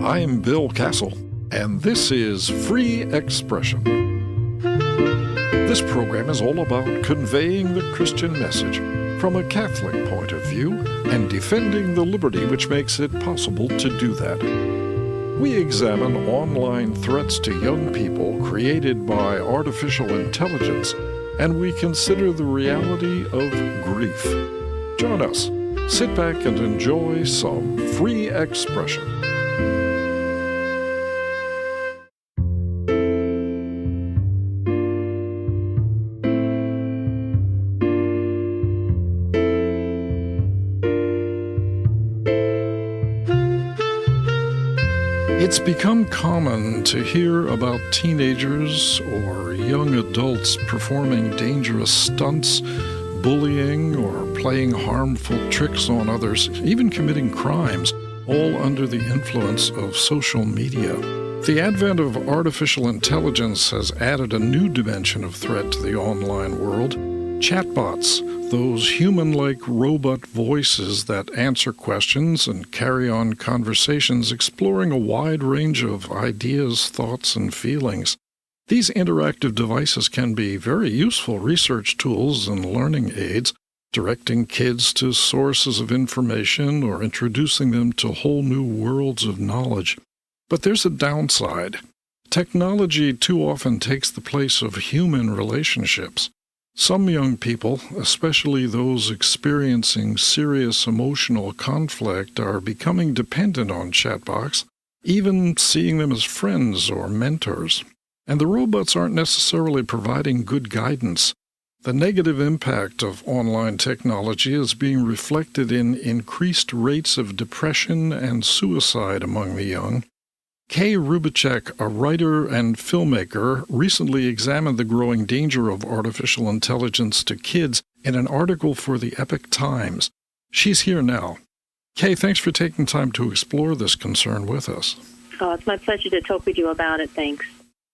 I'm Bill Kassel, and this is Free Expression. This program is all about conveying the Christian message from a Catholic point of view and defending the liberty which makes it possible to do that. We examine online threats to young people created by artificial intelligence, and we consider the reality of grief. Join us. Sit back and enjoy some free expression. It's become common to hear about teenagers or young adults performing dangerous stunts, bullying, or playing harmful tricks on others, even committing crimes, all under the influence of social media. The advent of artificial intelligence has added a new dimension of threat to the online world. Chatbots, those human-like robot voices that answer questions and carry on conversations exploring a wide range of ideas, thoughts, and feelings. These interactive devices can be very useful research tools and learning aids, directing kids to sources of information or introducing them to whole new worlds of knowledge. But there's a downside. Technology too often takes the place of human relationships. Some young people, especially those experiencing serious emotional conflict, are becoming dependent on chatbots, even seeing them as friends or mentors. And the robots aren't necessarily providing good guidance. The negative impact of online technology is being reflected in increased rates of depression and suicide among the young. Kay Rubichek, a writer and filmmaker, recently examined the growing danger of artificial intelligence to kids in an article for the Epoch Times. She's here now. Kay, thanks for taking time to explore this concern with us. Oh, it's my pleasure to talk with you about it. Thanks.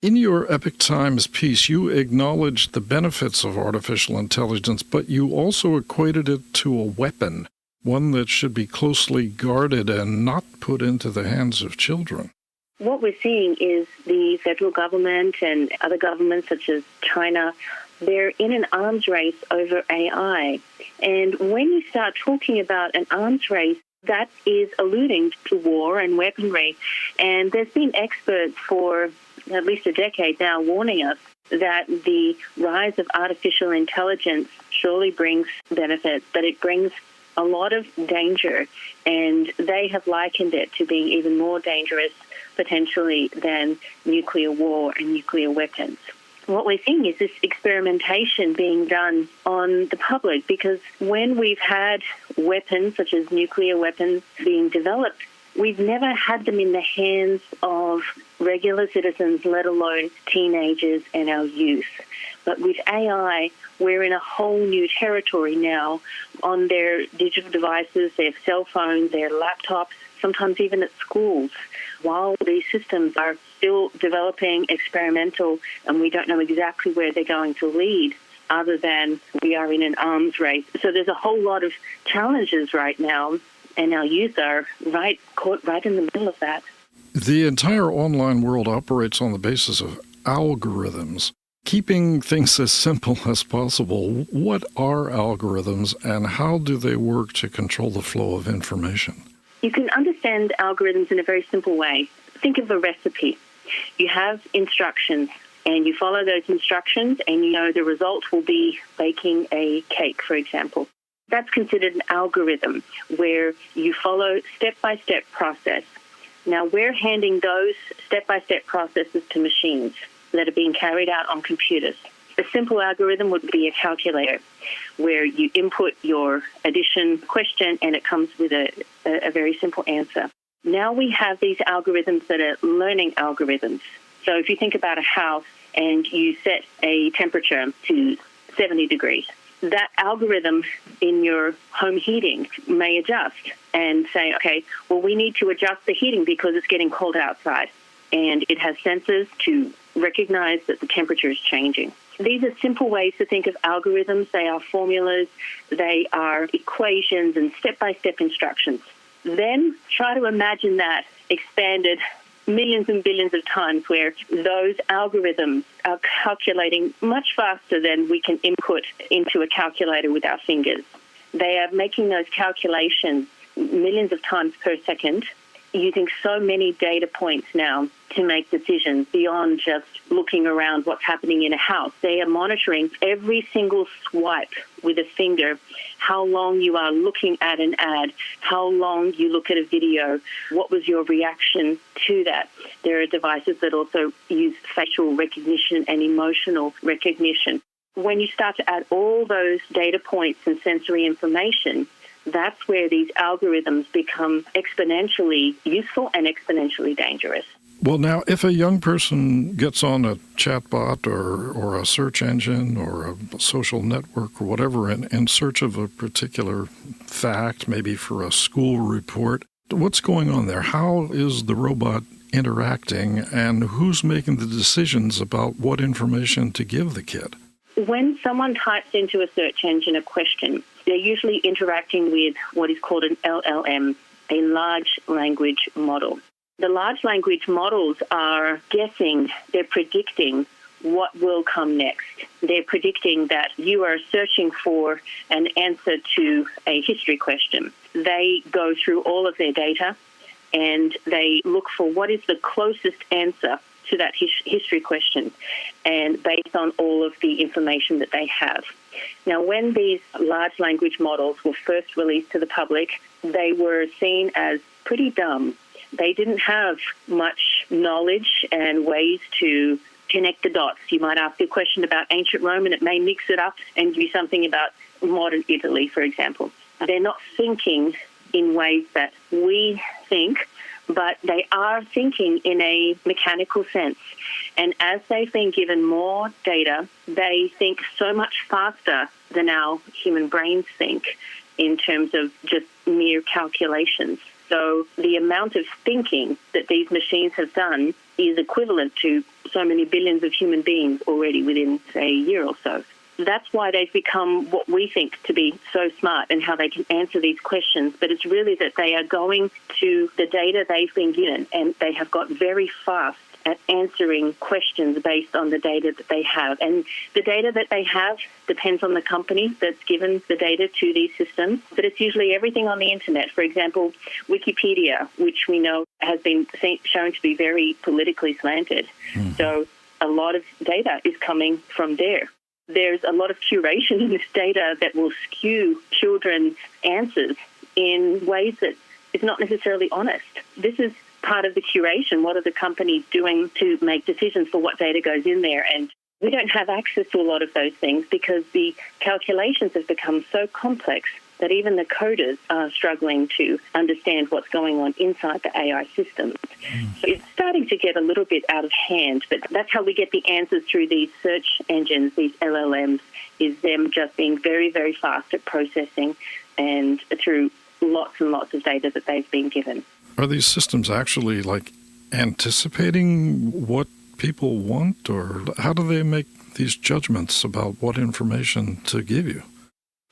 In your Epoch Times piece, you acknowledged the benefits of artificial intelligence, but you also equated it to a weapon, one that should be closely guarded and not put into the hands of children. What we're seeing is the federal government and other governments such as China, they're in an arms race over AI. And when you start talking about an arms race, that is alluding to war and weaponry. And there's been experts for at least a decade now warning us that the rise of artificial intelligence surely brings benefits, but it brings a lot of danger. And they have likened it to being even more dangerous potentially than nuclear war and nuclear weapons. What we're seeing is this experimentation being done on the public, because when we've had weapons such as nuclear weapons being developed, we've never had them in the hands of regular citizens, let alone teenagers and our youth. But with AI, we're in a whole new territory now on their digital devices, their cell phones, their laptops, sometimes even at schools. While these systems are still developing, experimental, and we don't know exactly where they're going to lead, other than we are in an arms race. So there's a whole lot of challenges right now, and our youth are caught right in the middle of that. The entire online world operates on the basis of algorithms. Keeping things as simple as possible, what are algorithms and how do they work to control the flow of information? You can understand algorithms in a very simple way. Think of a recipe. You have instructions, and you follow those instructions, and you know the result will be baking a cake, for example. That's considered an algorithm, where you follow step-by-step process. Now, we're handing those step-by-step processes to machines that are being carried out on computers. A simple algorithm would be a calculator, where you input your addition question and it comes with a very simple answer. Now we have these algorithms that are learning algorithms. So if you think about a house and you set a temperature to 70 degrees, that algorithm in your home heating may adjust and say, okay, well, we need to adjust the heating because it's getting cold outside. And it has sensors to recognize that the temperature is changing. These are simple ways to think of algorithms. They are formulas, they are equations and step-by-step instructions. Then try to imagine that expanded millions and billions of times, where those algorithms are calculating much faster than we can input into a calculator with our fingers. They are making those calculations millions of times per second, using so many data points now to make decisions beyond just looking around what's happening in a house. They are monitoring every single swipe with a finger, how long you are looking at an ad, how long you look at a video, what was your reaction to that. There are devices that also use facial recognition and emotional recognition. When you start to add all those data points and sensory information, that's where these algorithms become exponentially useful and exponentially dangerous. Well, now, if a young person gets on a chatbot or a search engine or a social network or whatever in search of a particular fact, maybe for a school report, what's going on there? How is the robot interacting, and who's making the decisions about what information to give the kid? When someone types into a search engine a question, they're usually interacting with what is called an LLM, a large language model. The large language models are guessing, they're predicting what will come next. They're predicting that you are searching for an answer to a history question. They go through all of their data and they look for what is the closest answer to that history question, and based on all of the information that they have. Now, when these large language models were first released to the public, they were seen as pretty dumb. They didn't have much knowledge and ways to connect the dots. You might ask a question about ancient Rome and it may mix it up and give you something about modern Italy, for example. They're not thinking in ways that we think, but they are thinking in a mechanical sense. And as they've been given more data, they think so much faster than our human brains think in terms of just mere calculations. So the amount of thinking that these machines have done is equivalent to so many billions of human beings already within, say, a year or so. That's why they've become what we think to be so smart and how they can answer these questions. But it's really that they are going to the data they've been given, and they have got very fast at answering questions based on the data that they have. And the data that they have depends on the company that's given the data to these systems, but it's usually everything on the internet. For example, Wikipedia, which we know has been shown to be very politically slanted. So a lot of data is coming from there. There's a lot of curation in this data that will skew children's answers in ways that is not necessarily honest. This is part of the curation. What are the companies doing to make decisions for what data goes in there? And we don't have access to a lot of those things because the calculations have become so complex that even the coders are struggling to understand what's going on inside the AI systems. So it's starting to get a little bit out of hand, but that's how we get the answers through these search engines, these LLMs, is them just being very, very fast at processing and through lots and lots of data that they've been given. Are these systems actually like anticipating what people want, or how do they make these judgments about what information to give you?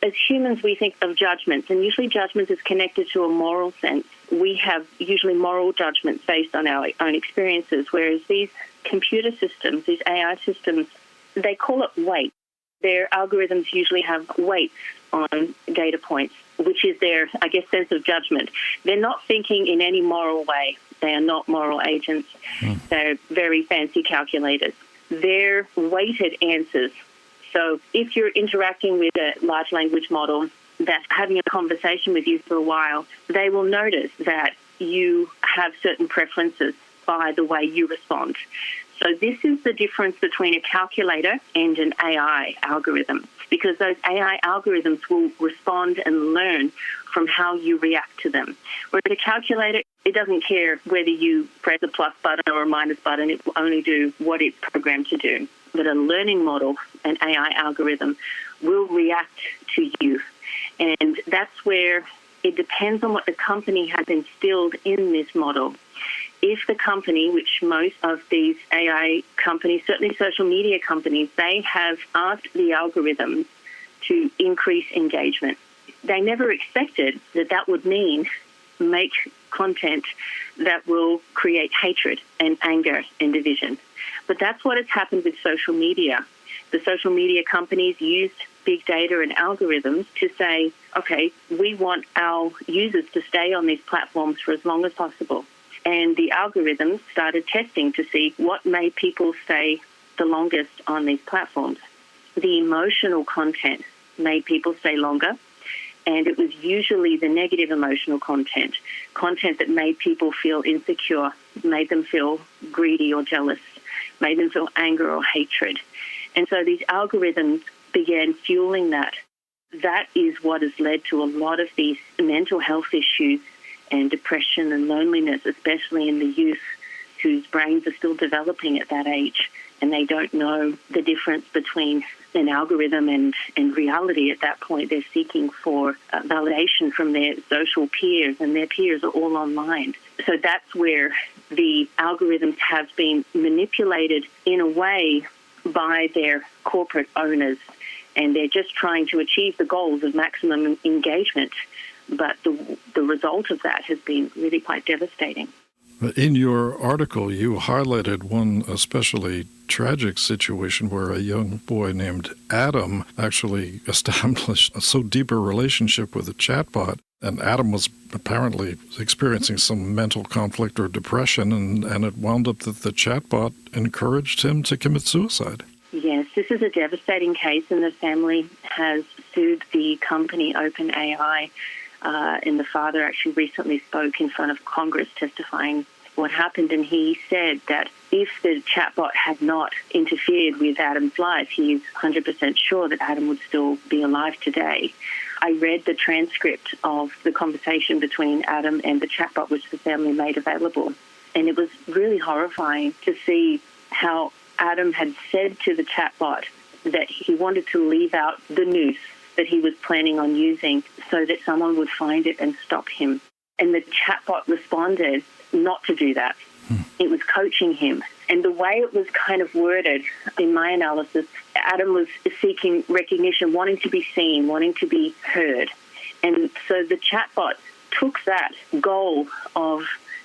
As humans, we think of judgments, and usually judgment is connected to a moral sense. We have usually moral judgments based on our own experiences, whereas these computer systems, these AI systems, they call it weight. Their algorithms usually have weights on data points, which is their, I guess, sense of judgment. They're not thinking in any moral way. They are not moral agents. They're very fancy calculators. They're weighted answers. So if you're interacting with a large language model that's having a conversation with you for a while, they will notice that you have certain preferences by the way you respond. So this is the difference between a calculator and an AI algorithm, because those AI algorithms will respond and learn from how you react to them. Whereas a calculator, it doesn't care whether you press a plus button or a minus button. It will only do what it's programmed to do. But a learning model, an AI algorithm, will react to you. And that's where it depends on what the company has instilled in this model. If the company, which most of these AI companies, certainly social media companies, they have asked the algorithms to increase engagement. They never expected that that would mean make content that will create hatred and anger and division. But that's what has happened with social media. The social media companies used big data and algorithms to say, okay, we want our users to stay on these platforms for as long as possible. And the algorithms started testing to see what made people stay the longest on these platforms. The emotional content made people stay longer, and it was usually the negative emotional content that made people feel insecure, made them feel greedy or jealous, made them feel anger or hatred. And so these algorithms began fueling that. That is what has led to a lot of these mental health issues and depression and loneliness, especially in the youth whose brains are still developing at that age, and they don't know the difference between an algorithm and reality at that point. They're seeking for validation from their social peers, and their peers are all online. So that's where the algorithms have been manipulated in a way by their corporate owners, and they're just trying to achieve the goals of maximum engagement. But the result of that has been really quite devastating. In your article, you highlighted one especially tragic situation where a young boy named Adam actually established a so deep a relationship with a chatbot, and Adam was apparently experiencing some mental conflict or depression, and it wound up that the chatbot encouraged him to commit suicide. Yes, this is a devastating case, and the family has sued the company OpenAI. And the father actually recently spoke in front of Congress testifying what happened, and he said that if the chatbot had not interfered with Adam's life, he is 100% sure that Adam would still be alive today. I read the transcript of the conversation between Adam and the chatbot, which the family made available, and it was really horrifying to see how Adam had said to the chatbot that he wanted to leave out the noose that he was planning on using so that someone would find it and stop him. And the chatbot responded not to do that. It was coaching him. And the way it was kind of worded in my analysis, Adam was seeking recognition, wanting to be seen, wanting to be heard. And so the chatbot took that goal of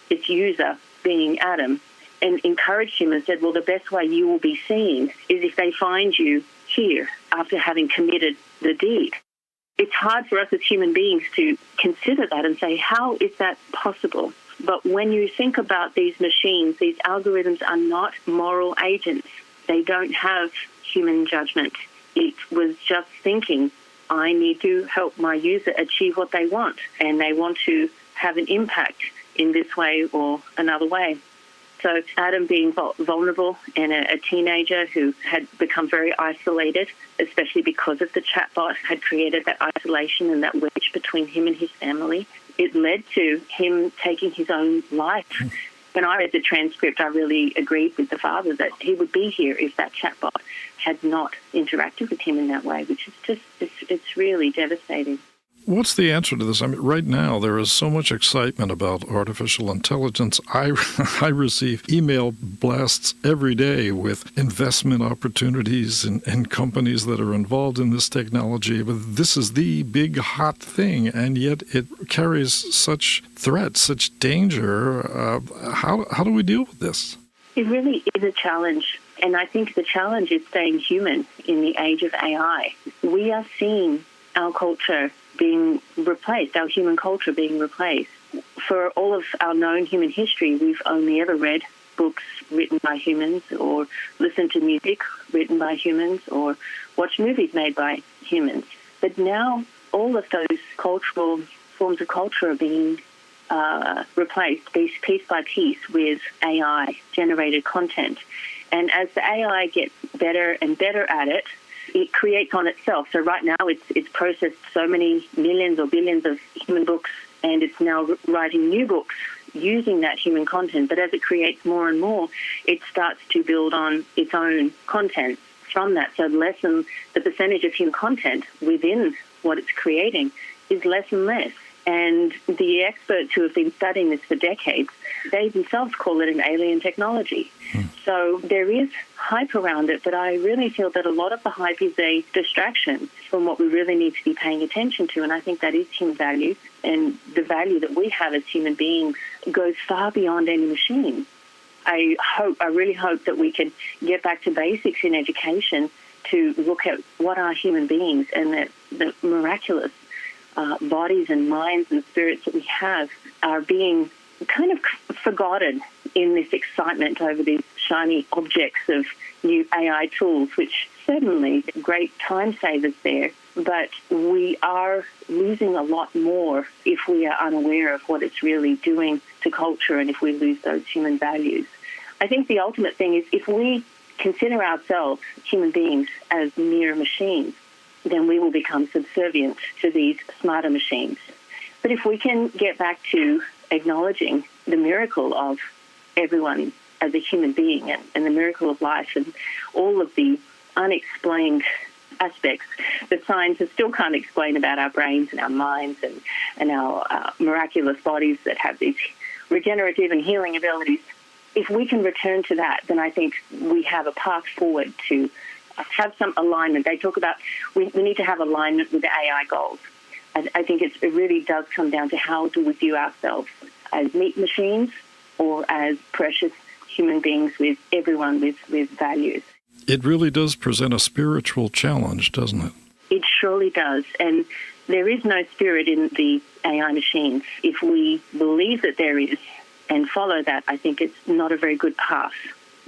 its user, being Adam, and encouraged him and said, well, the best way you will be seen is if they find you here after having committed the deed. It's hard for us as human beings to consider that and say, how is that possible? But when you think about these machines, these algorithms are not moral agents. They don't have human judgment. It was just thinking, I need to help my user achieve what they want, and they want to have an impact in this way or another way. So Adam being vulnerable and a teenager who had become very isolated, especially because of the chatbot, had created that isolation and that wedge between him and his family. It led to him taking his own life. When I read the transcript, I really agreed with the father that he would be here if that chatbot had not interacted with him in that way, which is just, it's really devastating. What's the answer to this? I mean, right now there is so much excitement about artificial intelligence. I receive email blasts every day with investment opportunities and companies that are involved in this technology. But this is the big hot thing, and yet it carries such threats, such danger. How do we deal with this? It really is a challenge. And I think the challenge is staying human in the age of AI. We are seeing our culture being replaced, our human culture being replaced. For all of our known human history, we've only ever read books written by humans or listened to music written by humans or watched movies made by humans. But now all of those cultural forms of culture are being replaced piece by piece with AI-generated content. And as the AI gets better and better at it, it creates on itself. So right now it's processed so many millions or billions of human books, and it's now writing new books using that human content. But as it creates more and more, it starts to build on its own content from that. So the percentage of human content within what it's creating is less and less. And the experts who have been studying this for decades, they themselves call it an alien technology. So there is hype around it, but I really feel that a lot of the hype is a distraction from what we really need to be paying attention to. And I think that is human value. And the value that we have as human beings goes far beyond any machine. I really hope that we can get back to basics in education to look at what are human beings and that the miraculous bodies and minds and spirits that we have are being kind of forgotten in this excitement over these shiny objects of new AI tools, which certainly great time savers there. But we are losing a lot more if we are unaware of what it's really doing to culture and if we lose those human values. I think the ultimate thing is if we consider ourselves, human beings, as mere machines, then we will become subservient to these smarter machines. But if we can get back to acknowledging the miracle of everyone as a human being and the miracle of life and all of the unexplained aspects that scientists still can't explain about our brains and our minds and our miraculous bodies that have these regenerative and healing abilities, if we can return to that, then I think we have a path forward to have some alignment. They talk about we need to have alignment with the AI goals. I think it really does come down to how do we view ourselves as meat machines or as precious human beings with everyone with values. It really does present a spiritual challenge, doesn't it? It surely does. And there is no spirit in the AI machines. If we believe that there is and follow that, I think it's not a very good path.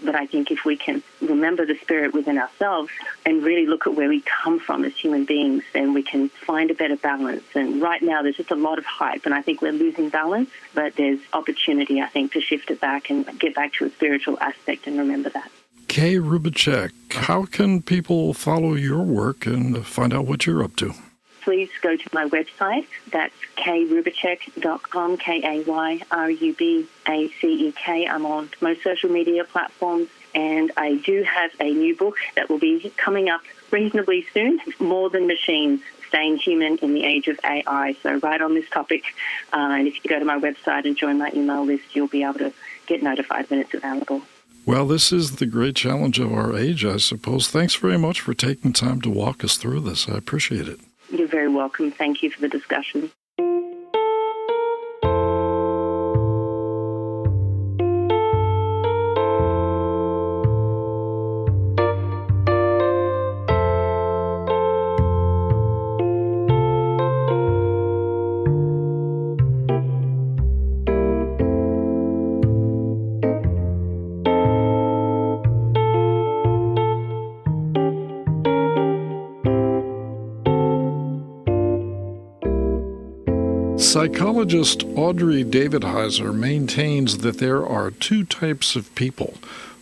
But I think if we can remember the spirit within ourselves and really look at where we come from as human beings, then we can find a better balance. And right now there's just a lot of hype, and I think we're losing balance, but there's opportunity, I think, to shift it back and get back to a spiritual aspect and remember that. Kay Rubichek, how can people follow your work and find out what you're up to? Please go to my website. That's kayrubacek.com, KAYRUBACEK. I'm on most social media platforms, and I do have a new book that will be coming up reasonably soon, More Than Machines, Staying Human in the Age of AI. So right on this topic, and if you go to my website and join my email list, you'll be able to get notified when it's available. Well, this is the great challenge of our age, I suppose. Thanks very much for taking time to walk us through this. I appreciate it. You're very welcome. Thank you for the discussion. Psychologist Audrey David Heizer maintains that there are two types of people,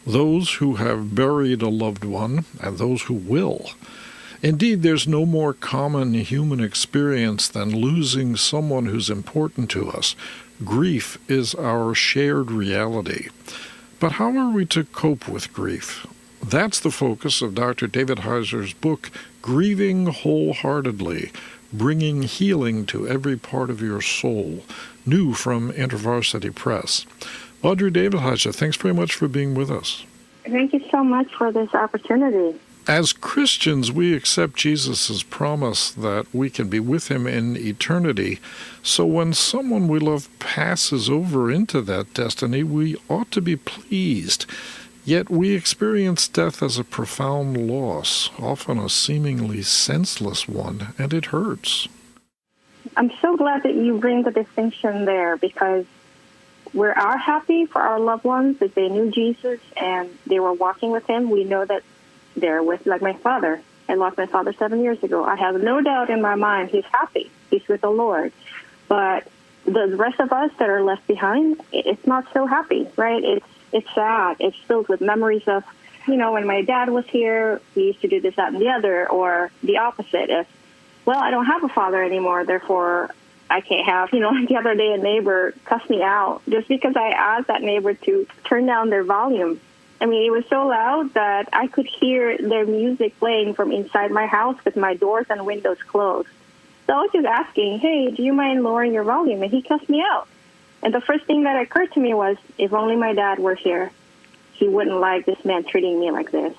those who have buried a loved one and those who will. Indeed, there's no more common human experience than losing someone who's important to us. Grief is our shared reality. But how are we to cope with grief? That's the focus of Dr. David Heizer's book, Grieving Wholeheartedly, Bringing Healing to Every Part of Your Soul, new from InterVarsity Press. Audrey David Heizer, thanks very much for being with us. Thank you so much for this opportunity. As Christians, we accept Jesus' promise that we can be with him in eternity. So when someone we love passes over into that destiny, we ought to be pleased. Yet we experience death as a profound loss, often a seemingly senseless one, and it hurts. I'm so glad that you bring the distinction there, because we are happy for our loved ones that they knew Jesus and they were walking with him. We know that they're with, like my father. I lost my father 7 years ago. I have no doubt in my mind he's happy. He's with the Lord. But the rest of us that are left behind, it's not so happy, right? It's sad. It's filled with memories of, when my dad was here, we used to do this, that, and the other, or the opposite. If, I don't have a father anymore, therefore I can't have, the other day a neighbor cussed me out just because I asked that neighbor to turn down their volume. I mean, it was so loud that I could hear their music playing from inside my house with my doors and windows closed. So I was just asking, hey, do you mind lowering your volume? And he cussed me out. And the first thing that occurred to me was, if only my dad were here, he wouldn't like this man treating me like this.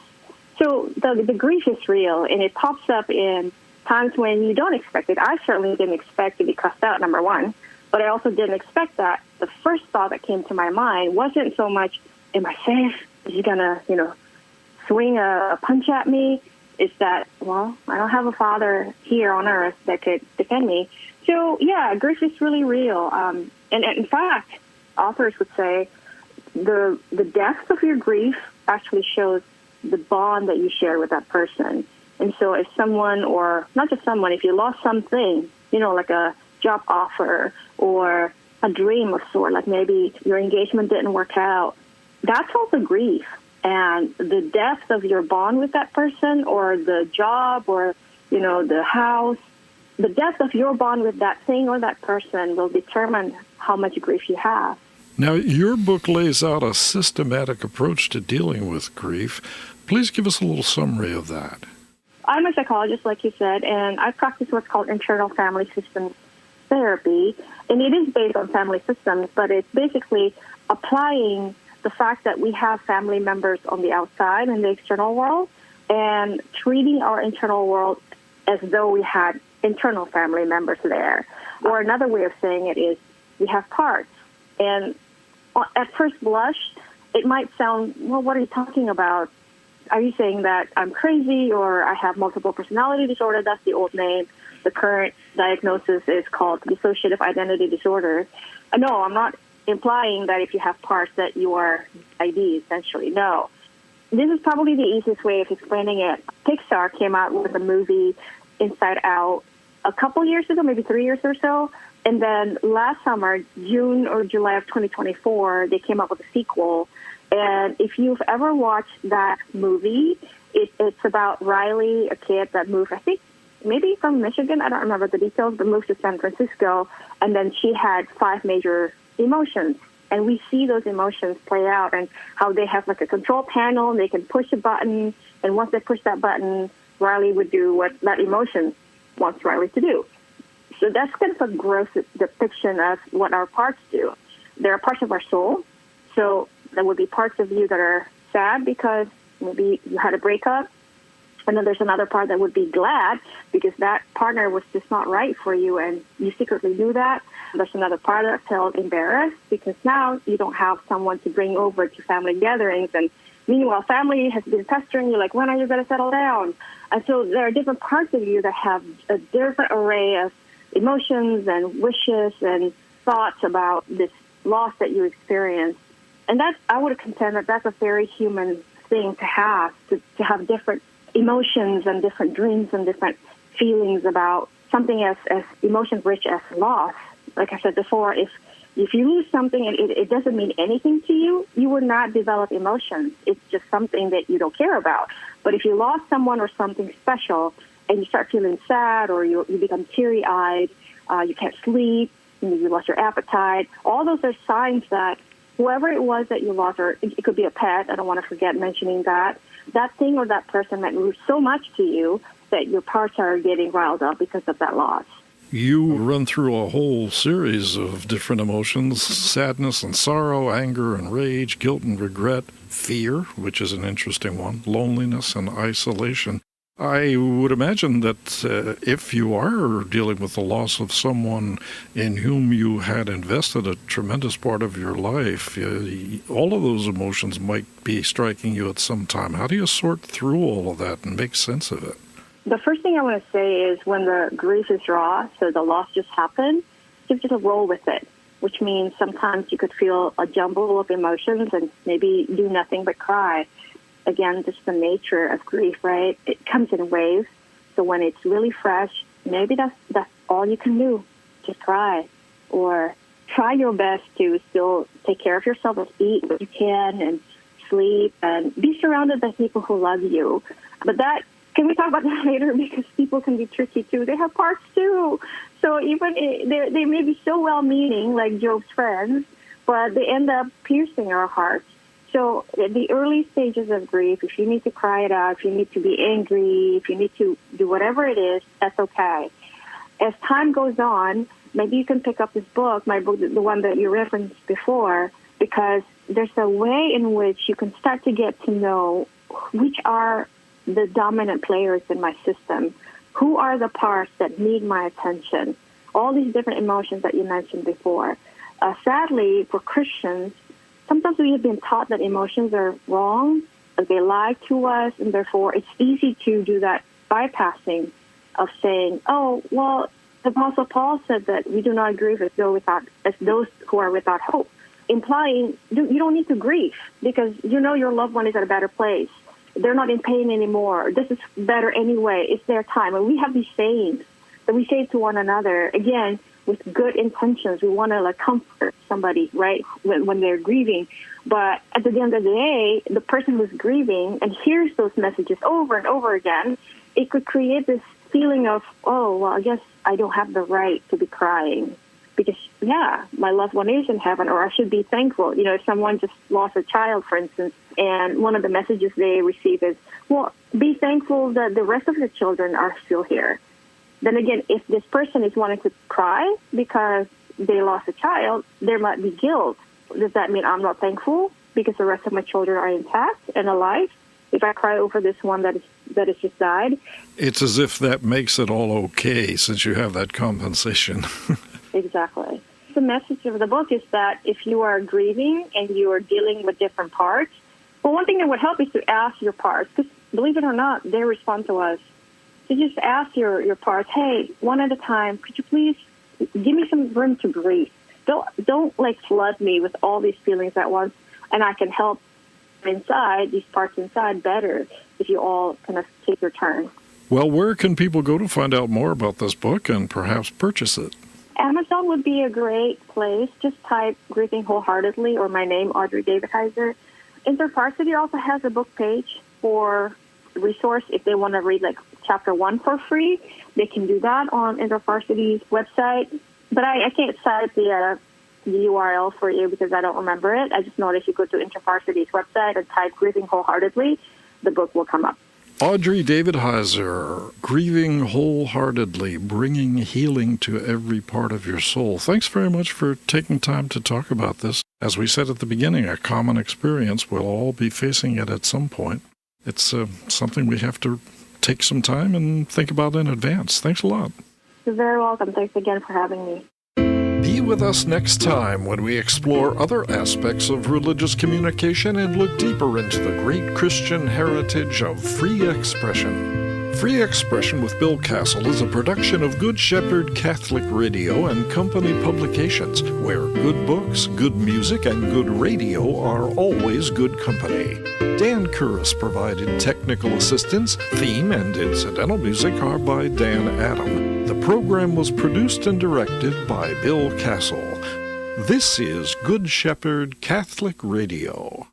So the grief is real, and it pops up in times when you don't expect it. I certainly didn't expect to be cussed out, number one, but I also didn't expect that. The first thought that came to my mind wasn't so much, am I safe? Is he going to, swing a punch at me? It's that, well, I don't have a father here on earth that could defend me. So, yeah, grief is really real. And in fact, authors would say the depth of your grief actually shows the bond that you share with that person. And so if someone, or not just someone, if you lost something, like a job offer or a dream of sort, like maybe your engagement didn't work out, that's also grief. And the depth of your bond with that person, or the job, or, the house, the depth of your bond with that thing or that person will determine how much grief you have. Now, your book lays out a systematic approach to dealing with grief. Please give us a little summary of that. I'm a psychologist, like you said, and I practice what's called internal family systems therapy. And it is based on family systems, but it's basically applying the fact that we have family members on the outside in the external world and treating our internal world as though we had internal family members there. Or another way of saying it is we have parts. And at first blush, it might sound, well, what are you talking about? Are you saying that I'm crazy or I have multiple personality disorder? That's the old name. The current diagnosis is called dissociative identity disorder. No, I'm not implying that if you have parts that you are ID, essentially. No. This is probably the easiest way of explaining it. Pixar came out with a movie, Inside Out, a couple years ago, maybe 3 years or so. And then last summer, June or July of 2024, they came up with a sequel. And if you've ever watched that movie, it's about Riley, a kid that moved, I think, maybe from Michigan, I don't remember the details, but moved to San Francisco. And then she had 5 major emotions. And we see those emotions play out and how they have like a control panel and they can push a button. And once they push that button, Riley would do what that emotion wants Riley to do. So that's kind of a gross depiction of what our parts do. There are parts of our soul. So there would be parts of you that are sad because maybe you had a breakup. And then there's another part that would be glad because that partner was just not right for you and you secretly knew that. There's another part that felt embarrassed because now you don't have someone to bring over to family gatherings. And meanwhile, family has been pestering you like, when are you going to settle down? And so there are different parts of you that have a different array of emotions and wishes and thoughts about this loss that you experienced. And that, I would contend that that's a very human thing to have different emotions and different dreams and different feelings about something as emotion rich as loss. Like I said before, if you lose something and it doesn't mean anything to you, you will not develop emotions. It's just something that you don't care about. But if you lost someone or something special and you start feeling sad or you become teary-eyed, you can't sleep, you lost your appetite, all those are signs that whoever it was that you lost, or it could be a pet, I don't want to forget mentioning that thing or that person meant so much to you that your parts are getting riled up because of that loss. You run through a whole series of different emotions: sadness and sorrow, anger and rage, guilt and regret, fear, which is an interesting one, loneliness and isolation. I would imagine that if you are dealing with the loss of someone in whom you had invested a tremendous part of your life, all of those emotions might be striking you at some time. How do you sort through all of that and make sense of it? The first thing I want to say is when the grief is raw, so the loss just happened, just roll with it, which means sometimes you could feel a jumble of emotions and maybe do nothing but cry. Again, just the nature of grief, right? It comes in waves. So when it's really fresh, maybe that's all you can do. Just cry. Or try your best to still take care of yourself and eat what you can and sleep and be surrounded by people who love you. But can we talk about that later? Because people can be tricky too. They have parts too. So even they may be so well-meaning, like Job's friends, but they end up piercing our hearts. So at the early stages of grief, if you need to cry it out, if you need to be angry, if you need to do whatever it is, that's okay. as time goes on, maybe you can pick up this book, my book, the one that you referenced before, because there's a way in which you can start to get to know which are the dominant players in my system, who are the parts that need my attention, all these different emotions that you mentioned before. Sadly, for Christians, sometimes we have been taught that emotions are wrong, that they lie to us, and therefore it's easy to do that bypassing of saying, oh, well, the Apostle Paul said that we do not grieve as those who are without hope, implying you don't need to grieve because you know your loved one is at a better place. They're not in pain anymore. This is better anyway. It's their time. And we have these sayings that we say to one another, again, with good intentions. We want to comfort somebody, right, when they're grieving. But at the end of the day, the person who's grieving and hears those messages over and over again, it could create this feeling of, oh, well, I guess I don't have the right to be crying because, yeah, my loved one is in heaven, or I should be thankful. If someone just lost a child, for instance, and one of the messages they receive is, well, be thankful that the rest of the children are still here. Then again, if this person is wanting to cry because they lost a child, there might be guilt. Does that mean I'm not thankful because the rest of my children are intact and alive? If I cry over this one that has just died? It's as if that makes it all okay since you have that compensation. Exactly. The message of the book is that if you are grieving and you are dealing with different parts, well, one thing that would help is to ask your parts, because believe it or not, they respond to us. So just ask your parts, hey, one at a time, could you please give me some room to breathe? Don't flood me with all these feelings at once, and I can help these parts inside better if you all kind of take your turn. Well, where can people go to find out more about this book and perhaps purchase it? Amazon would be a great place. Just type Grieving Wholeheartedly or my name, Audrey David Heizer. InterVarsity also has a book page for resource if they want to read chapter 1 for free. They can do that on InterVarsity's website. But I can't cite the URL for you because I don't remember it. I just know that if you go to InterVarsity's website and type Grieving Wholeheartedly, the book will come up. Audrey David Heizer, Grieving Wholeheartedly, Bringing Healing to Every Part of Your Soul. Thanks very much for taking time to talk about this. As we said at the beginning, a common experience. We'll all be facing it at some point. It's something we have to take some time and think about in advance. Thanks a lot. You're very welcome. Thanks again for having me. Be with us next time when we explore other aspects of religious communication and look deeper into the great Christian heritage of free expression. Free Expression with Bill Kassel is a production of Good Shepherd Catholic Radio and Company Publications, where good books, good music, and good radio are always good company. Dan Curris provided technical assistance. Theme and incidental music are by Dan Adam. The program was produced and directed by Bill Kassel. This is Good Shepherd Catholic Radio.